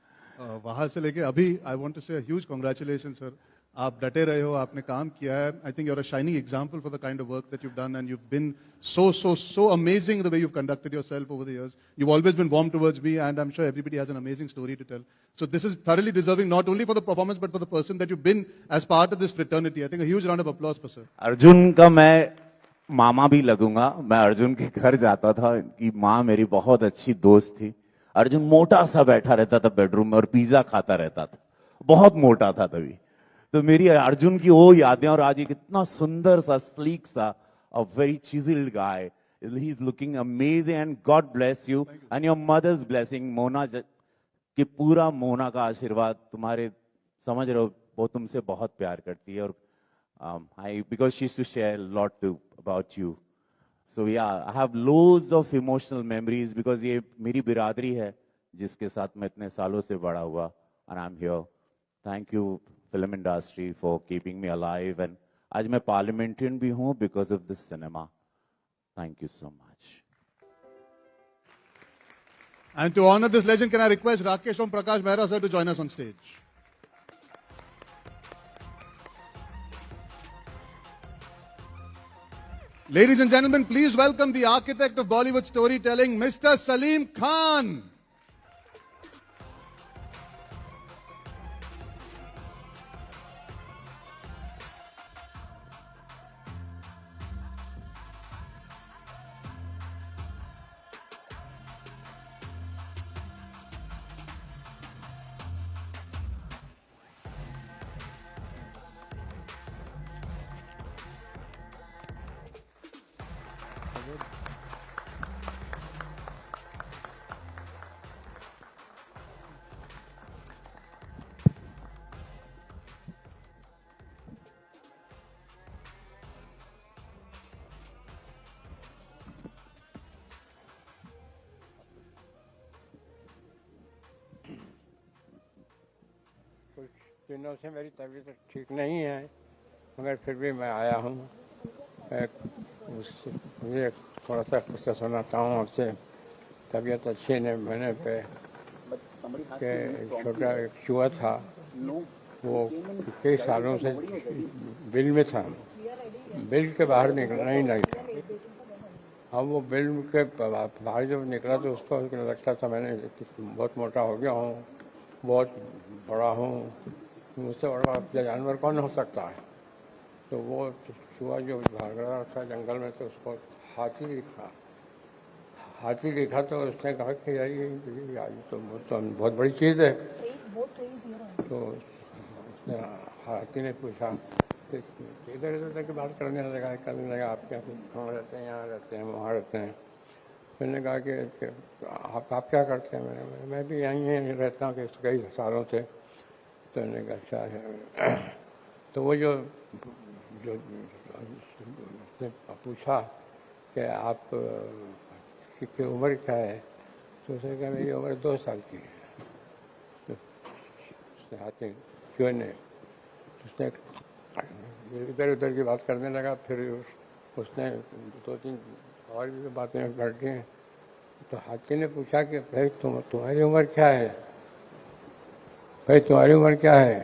वहां से लेके अभी I want to say huge congratulation sir. आप डटे रहे हो, आपने काम किया है। I think you are a shining example for the kind of work that you done, and you been so amazing the way you've conducted yourself over the years. You've always been warm towards me, and I'm sure everybody has an amazing story to tell. So this is thoroughly deserving, not only for the performance but for the person that you've been as part of this fraternity. I think a huge round of applause for sir. Arjun का मैं मामा भी लगूंगा। मैं अर्जुन के घर जाता था, कि माँ मेरी बहुत अच्छी दोस्त थी। अर्जुन मोटा सा बैठा रहता था बेडरूम में और पिज्जा खाता रहता था, बहुत मोटा था तभी। तो मेरी अर्जुन की वो यादें, और आज एक इतना सुंदर सा, स्लीक सा, a very chiseled guy. He's looking amazing, and God bless you and your mother's blessing. Mona कि पूरा मोना का आशीर्वाद तुम्हारे, समझ रहे हो, वो तुमसे बहुत प्यार करती है। और because she used to share a lot about you. So yeah, I have loads of emotional memories because ये मेरी बिरादरी है जिसके साथ मैं इतने सालों से बड़ा हुआ, and I'm here. Thank you film industry for keeping me alive, and आज मैं पार्लियामेंट्रियन भी हूं because of this cinema. Thank you so much. And to honor this legend, can I request Rakesh Om Prakash Mehra sir to join us on stage? Ladies and gentlemen, please welcome the architect of Bollywood storytelling, Mr. Salim Khan. दिनों से मेरी तबीयत ठीक नहीं है, मगर फिर भी मैं आया हूँ। मुझे थोड़ा सा कुछ सुनाता हूँ आपसे। तबीयत अच्छी नहीं मैंने पे के छोटा एक चूहा था, वो कई सालों से बिल में था, बिल के बाहर निकलना ही नहीं था। अब वो बिल के बाहर जब निकला तो उसको लगता था मैंने बहुत मोटा हो गया हूँ, बहुत बड़ा हूँ, मुझसे बड़ा जानवर कौन हो सकता है। तो वो चूहा जो भाग रहा था जंगल में, तो उसको हाथी देखा तो उसने कहा कि यार ये तो बहुत बड़ी चीज़ है। तो उसने हाथी ने पूछा, इधर उधर की बात करने लगा आप क्या कहाँ रहते हैं, यहाँ रहते हैं, वहाँ रहते हैं। मैंने कहा कि आप क्या करते हैं? मैं भी यहीं रहता हूँ कई सालों से। तो मैंने कहा अच्छा है। तो वो जो पूछा कि आप की उम्र क्या है, तो उसने कहा मेरी उम्र 2 साल की है। तो उसने हाथ में क्यों नहीं, उसने इधर उधर की बात करने लगा। फिर उसने 2-3 और भी बातें करके तो हाथी ने पूछा कि भाई तुम्हारी उम्र क्या है, भाई तुम्हारी उम्र क्या है?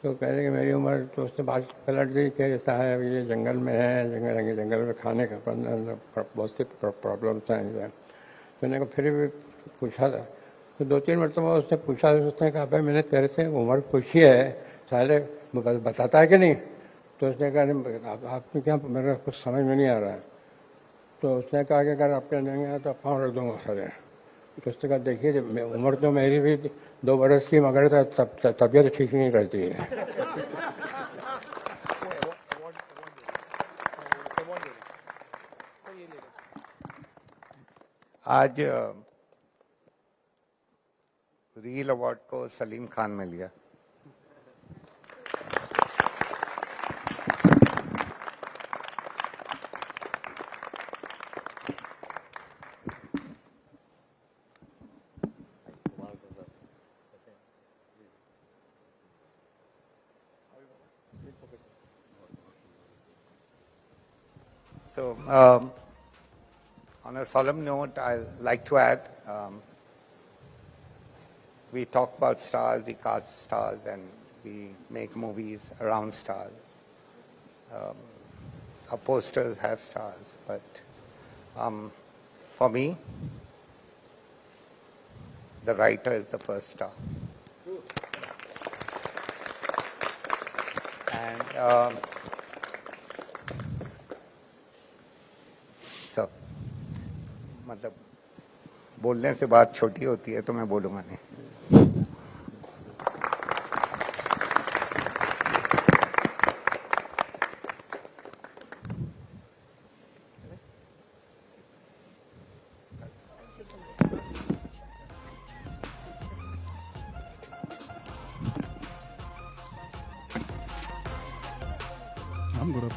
तो कह रहे कि मेरी उम्र, तो उसने बात पलट दी कि ऐसा है ये जंगल में है, जंगल में खाने का बहुत सी प्रॉब्लम्स हैं। मैंने कहा फिर भी पूछा था, तो 2-3 मरतबा उसने पूछा। उसने कहा भाई मैंने तेरे से उम्र पूछी है, सारे बताता है कि नहीं? तो उसने कहा आपने क्या, मेरा कुछ समझ में नहीं आ रहा है। तो उसने कहा कि अगर आपके नहीं आया तो अफवाह रख दूंगा सारे। तो उसने कहा देखिए उम्र तो मेरी भी 2 बरस की, मगर तबीयत ठीक नहीं रहती है। आज रील अवार्ड को सलीम खान मिल गया। So, on a solemn note, I'd like to add, we talk about stars, we cast stars, and we make movies around stars. Our posters have stars, but for me, the writer is the first star. And so, मतलब बोलने से बात छोटी होती है तो मैं बोलूंगा नहीं। I'm good.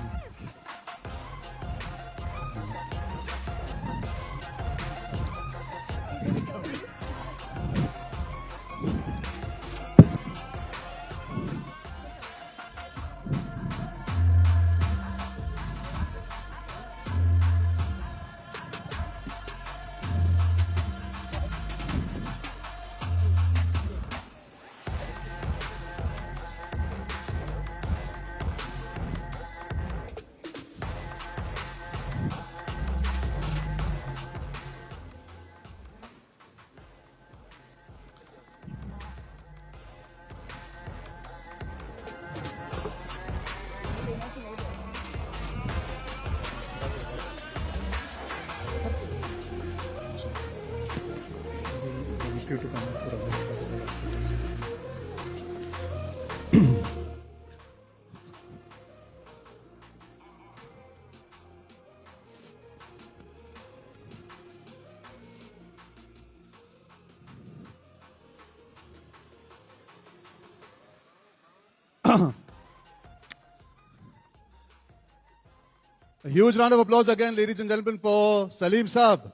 A huge round of applause again, ladies and gentlemen, for Salim Saab.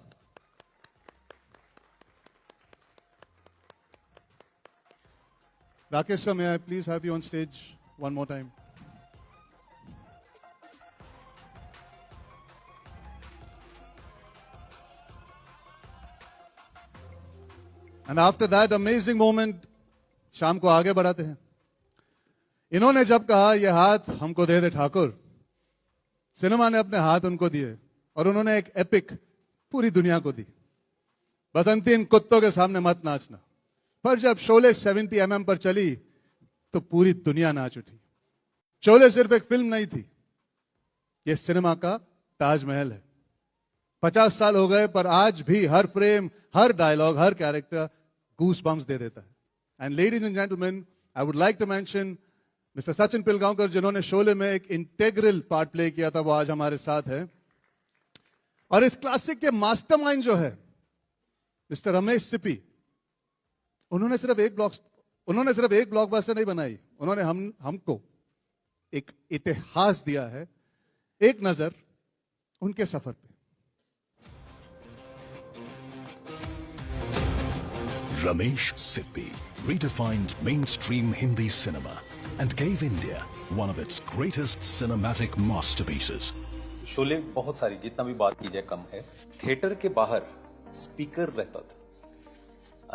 Rakesh sir, may I please have you on stage one more time? And after that amazing moment, शाम को आगे बढ़ाते हैं। इन्होंने जब कहा ये हाथ हमको दे दे ठाकुर, सिनेमा ने अपने हाथ उनको दिए और उन्होंने एक एपिक पूरी दुनिया को दी। बसंती इन कुत्तों के सामने मत नाचना। पर जब शोले 70 mm पर चली तो पूरी दुनिया नाच उठी। शोले सिर्फ एक फिल्म नहीं थी, ये सिनेमा का ताजमहल है। 50 साल हो गए पर आज भी हर फ्रेम, हर डायलॉग, हर कैरेक्टर गूस बम्स दे देता है। And ladies and gentleman, I would like to mention mister Sachin Pilgaonkar, जिन्होंने शोले में एक इंटेग्रल पार्ट प्ले किया था, वो आज हमारे साथ है। और इस क्लासिक के मास्टरमाइंड जो है मिस्टर रमेश सिप्पी, उन्होंने सिर्फ एक ब्लॉकबस्टर नहीं बनाई, उन्होंने हमको एक इतिहास दिया है। एक नजर उनके सफर पे। Ramesh Sippy redefined mainstream Hindi cinema and gave India one of its greatest cinematic masterpieces. Sholay बहुत सारी, जितना भी बात की जाए कम है। थिएटर के बाहर स्पीकर रहता था,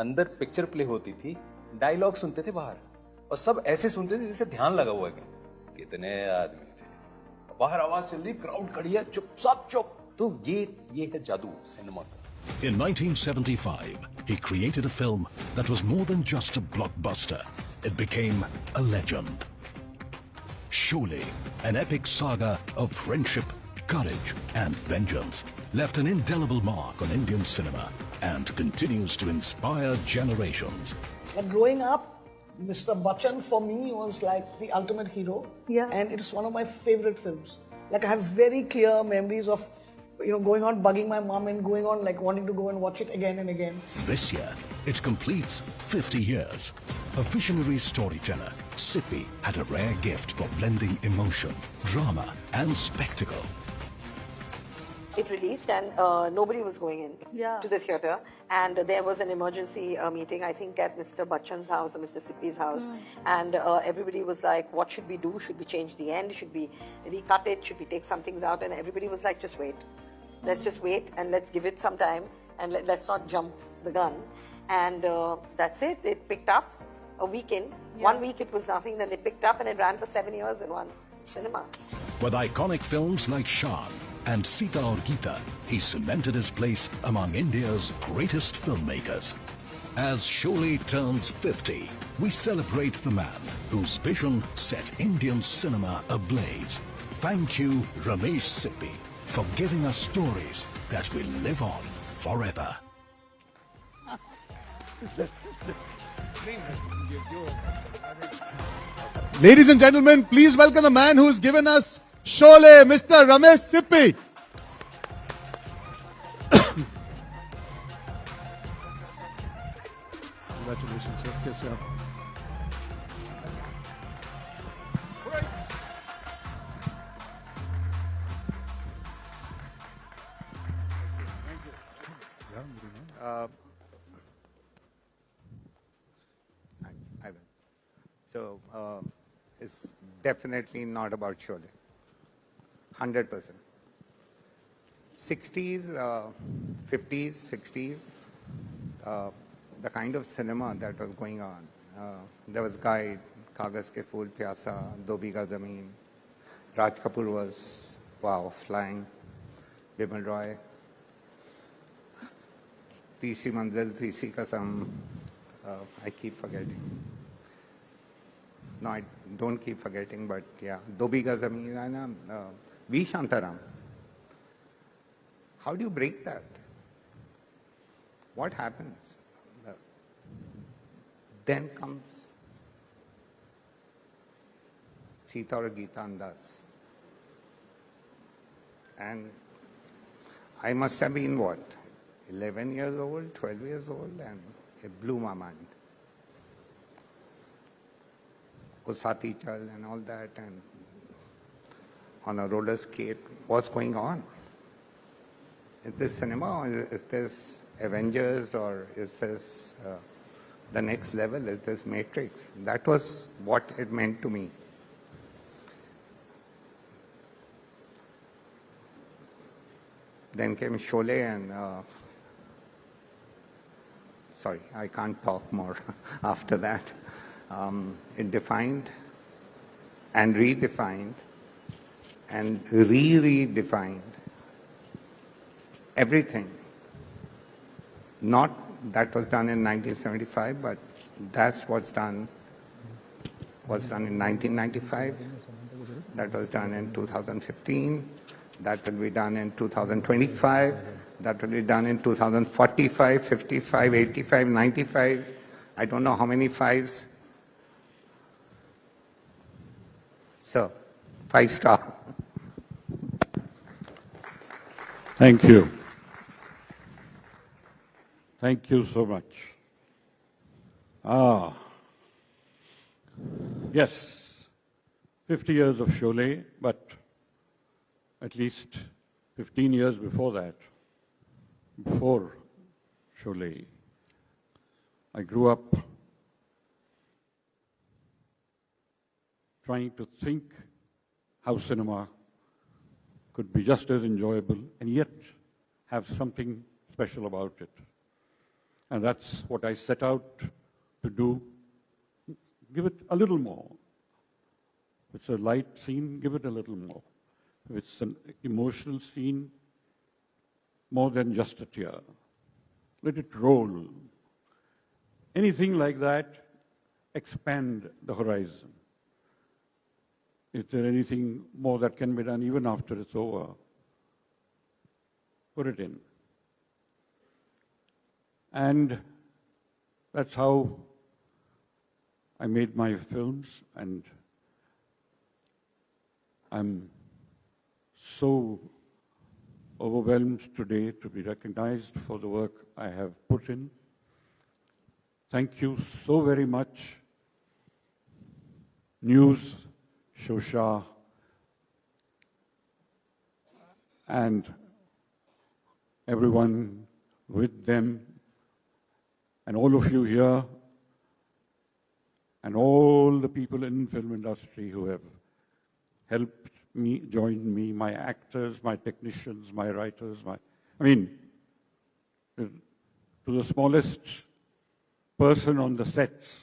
अंदर पिक्चर प्ले होती थी, डायलॉग सुनते थे बाहर, और सब ऐसे सुनते थे जैसे ध्यान लगा हुआ है। कितने आदमी थे, बाहर आवाज चल रही, क्राउड खड़ी है, चुप, सब चुप। तो ये है जादू सिनेमा का। In 1975, he created a film that was more than just a blockbuster. It became a legend. Sholay, an epic saga of friendship, courage and vengeance, left an indelible mark on Indian cinema and continues to inspire generations. Like growing up, Mr. Bachchan for me was like the ultimate hero. Yeah. And it's one of my favorite films. Like I have very clear memories of, going on bugging my mom and going on like wanting to go and watch it again and again. This year, it completes 50 years. A visionary storyteller, Sippy had a rare gift for blending emotion, drama and spectacle. It released and nobody was going in to the theatre, and there was an emergency meeting, I think at Mr. Bachchan's house or Mr. Sippy's house, and everybody was like, what should we do? Should we change the end? Should we recut it? Should we take some things out? And everybody was like, just wait. Let's just wait and let's give it some time and let's not jump the gun. And that's it. It picked up a week in. 1 week it was nothing, then they picked up and it ran for 7 years in one cinema. With iconic films like Shaan and Sita Aur Geeta, he cemented his place among India's greatest filmmakers. As Sholay turns 50, we celebrate the man whose vision set Indian cinema ablaze. Thank you, Ramesh Sippy, for giving us stories that will live on forever. Ladies and gentlemen, please welcome the man who's given us Sholay, Mr. Ramesh Sippy. Congratulations, sir. कैसे आप? I will. So, it's definitely not about Sholay. 100%. 60s, 50s, 60s, the kind of cinema that was going on. There was Guide, Kagaz Ke Phool, Pyasa, Do Bigha Zameen. Raj Kapoor was, wow, flying. Bimal Roy. Teesri Manzil, Teesri Kasam. I keep forgetting. No, I don't keep forgetting, but yeah. Do Bigha Zameen, V. Shantaram. How do you break that? What happens? Then comes Sita Aur Geeta Andaz. And I must have been, what, 11 years old, 12 years old, and it blew my mind. Usati Chal and all that, and on a roller skate, what's going on? Is this cinema, or is this Avengers, or is this the next level? Is this Matrix? That was what it meant to me. Then came Sholay, and sorry, I can't talk more after that. It defined and redefined and re-redefined everything. Not that was done in 1975, but that's what's done was done in 1995. That was done in 2015. That will be done in 2025. That will be done in 2045, 55, 85, 95. I don't know how many fives. So, 5-star. Thank you. Thank you so much. Yes, 50 years of Sholay, but at least 15 years before that, before Sholay, I grew up trying to think how cinema could be just as enjoyable and yet have something special about it. And that's what I set out to do. Give it a little more. If it's a light scene, give it a little more. If it's an emotional scene, more than just a tear. Let it roll. Anything like that, expand the horizon. Is there anything more that can be done even after it's over? Put it in. And that's how I made my films, and I'm so overwhelmed today to be recognized for the work I have put in. Thank you so very much, News, Shosha, and everyone with them, and all of you here, and all the people in film industry who have helped me, joined me, my actors, my technicians, my writers, to the smallest person on the sets,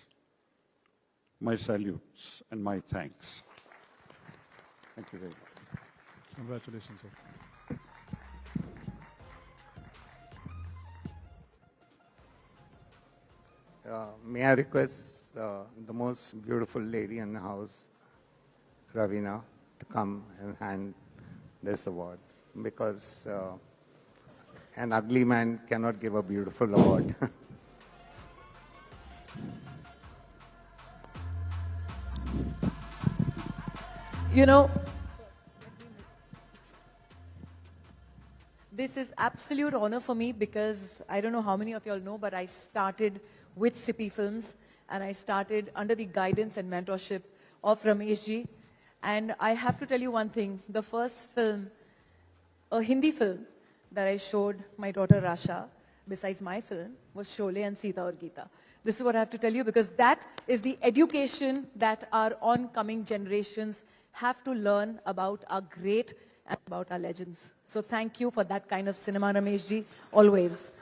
my salutes and my thanks. Thank you very much. Congratulations, sir. May I request the most beautiful lady in the house, Ravina, to come and hand this award, because an ugly man cannot give a beautiful award. You know, this is absolute honor for me because I don't know how many of you all know, but I started with Sippy Films, and I started under the guidance and mentorship of Ramesh ji. And I have to tell you one thing, the first film, a Hindi film that I showed my daughter Rasha, besides my film, was Sholay and Sita aur Geeta. This is what I have to tell you, because that is the education that our oncoming generations have to learn about our great and about our legends. So thank you for that kind of cinema, Ramesh ji, always.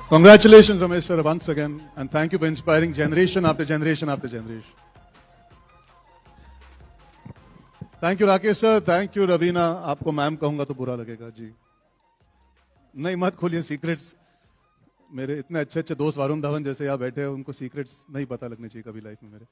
Congratulations, Ramesh sir, once again, and thank you for inspiring generation after generation after generation. Thank you, Rakesh sir. Thank you, Ravina. आपको ma'am कहूंगा तो बुरा लगेगा जी. नहीं, मत खोलिए secrets. मेरे इतने अच्छे अच्छे दोस्त वरुण धवन जैसे यहाँ बैठे हैं, उनको सीक्रेट्स नहीं पता लगने चाहिए कभी लाइफ में मेरे.